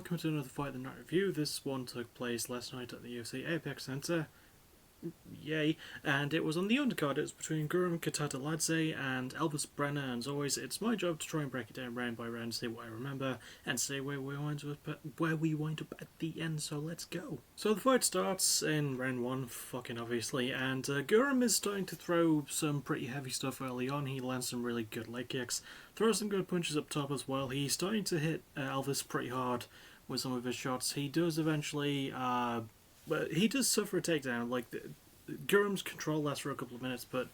welcome to another Fight the Night review. This one took place last night at the UFC Apex Center. Yay. And it was on the undercard. It was between Kutateladze and Brener, and as always, it's my job to try and break it down round by round, see what I remember, and see where we wind up at the end, so let's go. So the fight starts in round one, fucking obviously, and Guram is starting to throw some pretty heavy stuff early on. He lands some really good leg kicks, throws some good punches up top as well. He's starting to hit Elvis pretty hard with some of his shots. He does eventually... but he does suffer a takedown. Like, Guram's control lasts for a couple of minutes, but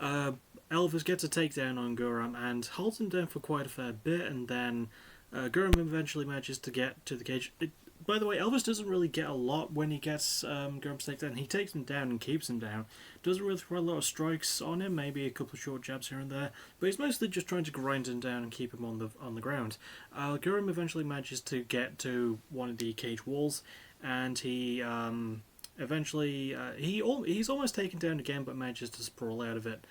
Elvis gets a takedown on Guram and holds him down for quite a fair bit, and then Guram eventually manages to get to the cage. By the way, Elvis doesn't really get a lot when he gets Guram's takedown. He takes him down and keeps him down. Doesn't really throw a lot of strikes on him, maybe a couple of short jabs here and there, but he's mostly just trying to grind him down and keep him on the ground. Guram eventually manages to get to one of the cage walls, and he eventually he's almost taken down again, but manages to sprawl out of it.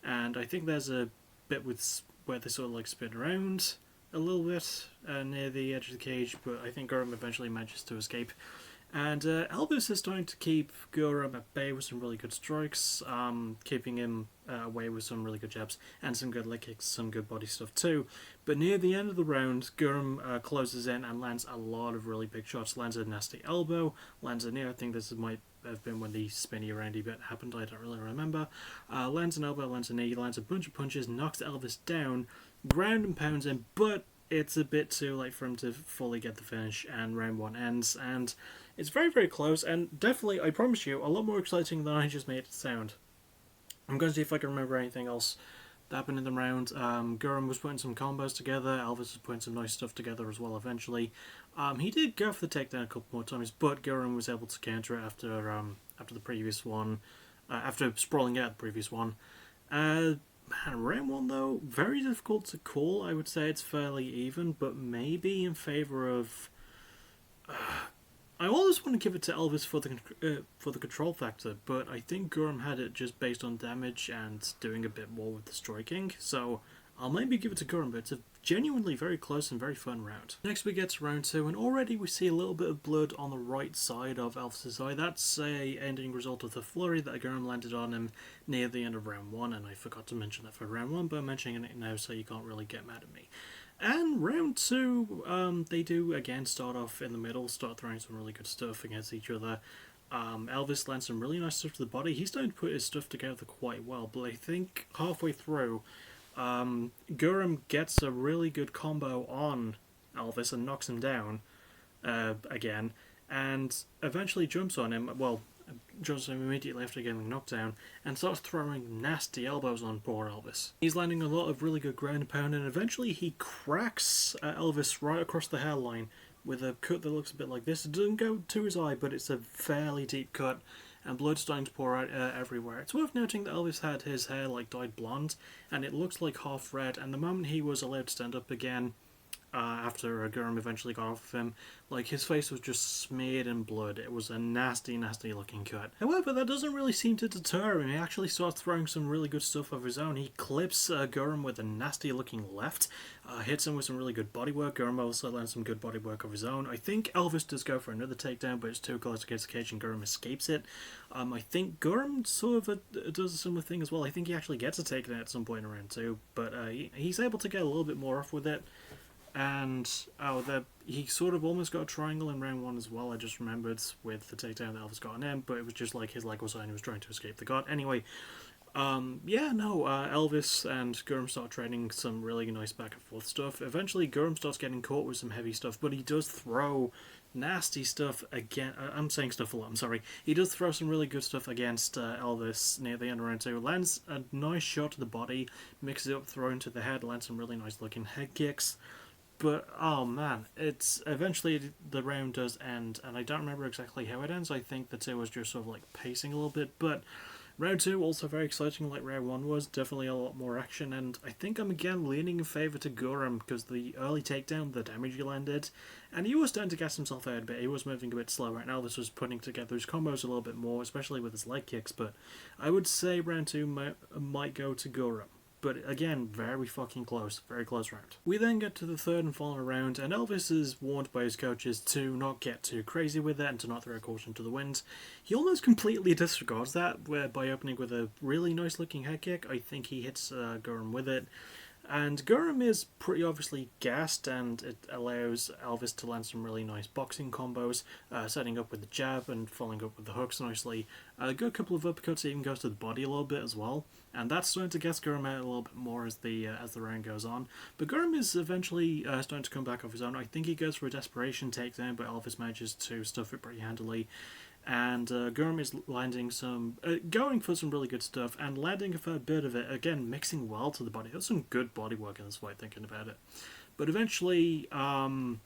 And I think there's a bit where they sort of like spin around a little bit near the edge of the cage, but I think Guram eventually manages to escape. And Elvis is starting to keep Guram at bay with some really good strikes, keeping him away with some really good jabs and some good leg kicks, some good body stuff too. But near the end of the round, Guram closes in and lands a lot of really big shots. Lands a nasty elbow, lands a knee. I think this might have been when the spinny roundy bit happened, I don't really remember. Lands an elbow, lands a knee, lands a bunch of punches, knocks Elvis down, ground and pounds him, but it's a bit too late for him to fully get the finish, and round one ends, and it's very, very close, and definitely, I promise you, a lot more exciting than I just made it sound. I'm going to see if I can remember anything else that happened in the round. Guram was putting some combos together, Elvis was putting some nice stuff together as well eventually. He did go for the takedown a couple more times, but Guram was able to counter it after the previous one, after sprawling out the previous one. Round one, though, very difficult to call. I would say it's fairly even, but maybe in favour of... I always want to give it to Elvis for the control factor, but I think Guram had it just based on damage and doing a bit more with the striking, so I'll maybe give it to Guram, but it's a genuinely very close and very fun round. Next we get to round two, and already we see a little bit of blood on the right side of Elvis' eye. That's a ending result of the flurry that Guram landed on him near the end of round one, and I forgot to mention that for round one, but I'm mentioning it now so you can't really get mad at me. And round two, they do again start off in the middle, start throwing some really good stuff against each other. Elvis lands some really nice stuff to the body. He's starting to put his stuff together quite well, but I think halfway through, Guram gets a really good combo on Elvis and knocks him down again, and eventually jumps on him. Well, jumps on him immediately after getting knocked down and starts throwing nasty elbows on poor Elvis. He's landing a lot of really good ground and pound, and eventually he cracks Elvis right across the hairline with a cut that looks a bit like this. It doesn't go to his eye, but it's a fairly deep cut, and blood's starting to pour out everywhere. It's worth noting that Elvis had his hair like dyed blonde, and it looks like half red, and the moment he was allowed to stand up again, after Guram eventually got off of him, like, his face was just smeared in blood. It was a nasty, nasty looking cut. However, that doesn't really seem to deter him. He actually starts throwing some really good stuff of his own. He clips Guram with a nasty looking left, hits him with some really good bodywork. Guram also lands some good bodywork of his own. I think Elvis does go for another takedown, but it's too close against the cage and Guram escapes it. I think Guram sort of does a similar thing as well. I think he actually gets a takedown at some point in round two, but he's able to get a little bit more off with it. And he sort of almost got a triangle in round one as well. I just remembered with the takedown that Elvis got on him, but it was just like his leg was on, he was trying to escape the guard. Anyway, Elvis and Guram start trading some really nice back and forth stuff. Eventually, Guram starts getting caught with some heavy stuff, but he does throw nasty stuff again. I'm saying stuff a lot, I'm sorry. He does throw some really good stuff against Elvis near the end of round two. Lands a nice shot to the body, mixes it up, throw into the head, lands some really nice looking head kicks. But, oh man, it's eventually the round does end, and I don't remember exactly how it ends. I think the two was just sort of like pacing a little bit, but round two also very exciting like round one was. Definitely a lot more action, and I think I'm again leaning in favour to Guram because the early takedown, the damage he landed, and he was starting to gas himself out a bit. He was moving a bit slower, and Elvis was putting together his combos a little bit more, especially with his leg kicks, but I would say round two might go to Guram. but again, very fucking close, very close round. We then get to the third and final round, and Elvis is warned by his coaches to not get too crazy with it and to not throw caution to the wind. He almost completely disregards that, where by opening with a really nice looking head kick, I think he hits Gurram with it. And Gurram is pretty obviously gassed, and it allows Elvis to land some really nice boxing combos, setting up with the jab and following up with the hooks nicely. A good couple of uppercuts, even goes to the body a little bit as well, and that's starting to get Gurram out a little bit more as the round goes on. But Gurram is eventually starting to come back off his own. I think he goes for a desperation takedown, but Elvis manages to stuff it pretty handily. And Gurram is landing going for some really good stuff, and landing a fair bit of it, again, mixing well to the body. There's some good body work in this fight, thinking about it. But eventually, Gurram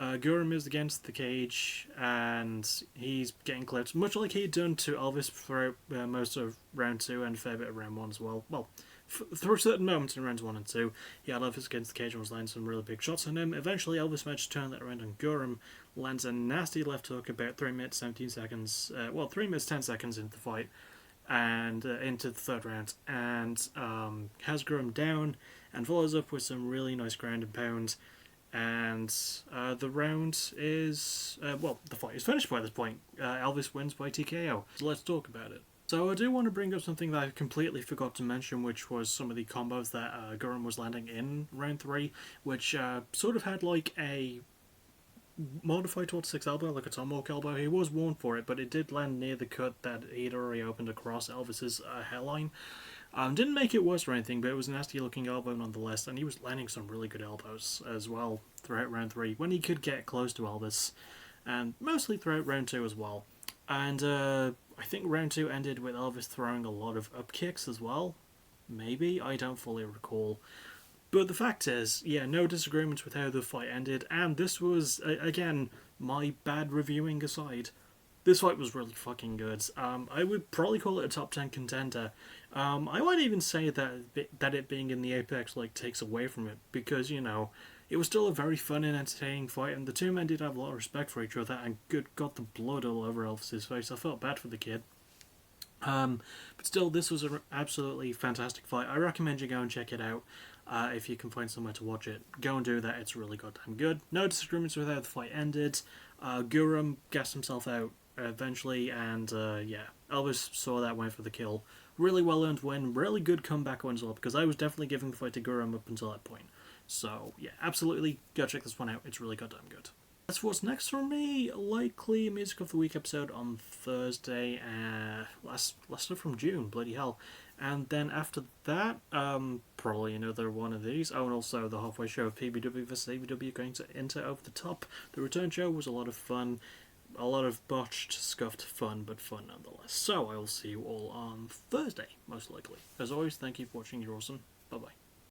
is against the cage, and he's getting clipped, much like he'd done to Elvis throughout most of round 2 and a fair bit of round 1 as well. Well, through certain moments in rounds 1 and 2, he had Elvis against the cage and was landing some really big shots on him. Eventually, Elvis managed to turn that around, and Gurram lands a nasty left hook about 3 minutes 17 seconds, 3 minutes 10 seconds into the fight, and into the third round, and has Gurram down, and follows up with some really nice ground and pound, and the round is, the fight is finished by this point. Elvis wins by TKO. So let's talk about it. So I do want to bring up something that I completely forgot to mention, which was some of the combos that Gurram was landing in round 3, which sort of had like a modified towards 6 elbow, like a tomahawk elbow. He was warned for it, but it did land near the cut that he'd already opened across Elvis's hairline. Didn't make it worse or anything, but it was a nasty looking elbow nonetheless, and he was landing some really good elbows as well throughout round 3, when he could get close to Elvis, and mostly throughout round 2 as well. And I think round 2 ended with Elvis throwing a lot of up kicks as well. Maybe, I don't fully recall. But the fact is, yeah, no disagreements with how the fight ended, and this was, again, my bad reviewing aside, this fight was really fucking good. I would probably call it a top 10 contender. I might even say that it being in the Apex like takes away from it, because, you know, it was still a very fun and entertaining fight, and the two men did have a lot of respect for each other, and good God, the blood all over Elvis's face. I felt bad for the kid. But still, this was an absolutely fantastic fight. I recommend you go and check it out. If you can find somewhere to watch it, go and do that. It's really goddamn good. No disagreements with how the fight ended. Gurram gassed himself out eventually, and yeah, Elvis saw that, went for the kill. Really well earned win. Really good comeback win as well, because I was definitely giving the fight to Gurram up until that point. So yeah, absolutely go check this one out. It's really goddamn good. That's what's next for me. Likely a Music of the Week episode on Thursday. Last stuff from June, bloody hell. And then after that, probably another one of these. Oh, and also the halfway show of PBW vs ABW going to enter Over the Top. The return show was a lot of fun. A lot of botched, scuffed fun, but fun nonetheless. So I will see you all on Thursday, most likely. As always, thank you for watching. You're awesome. Bye-bye.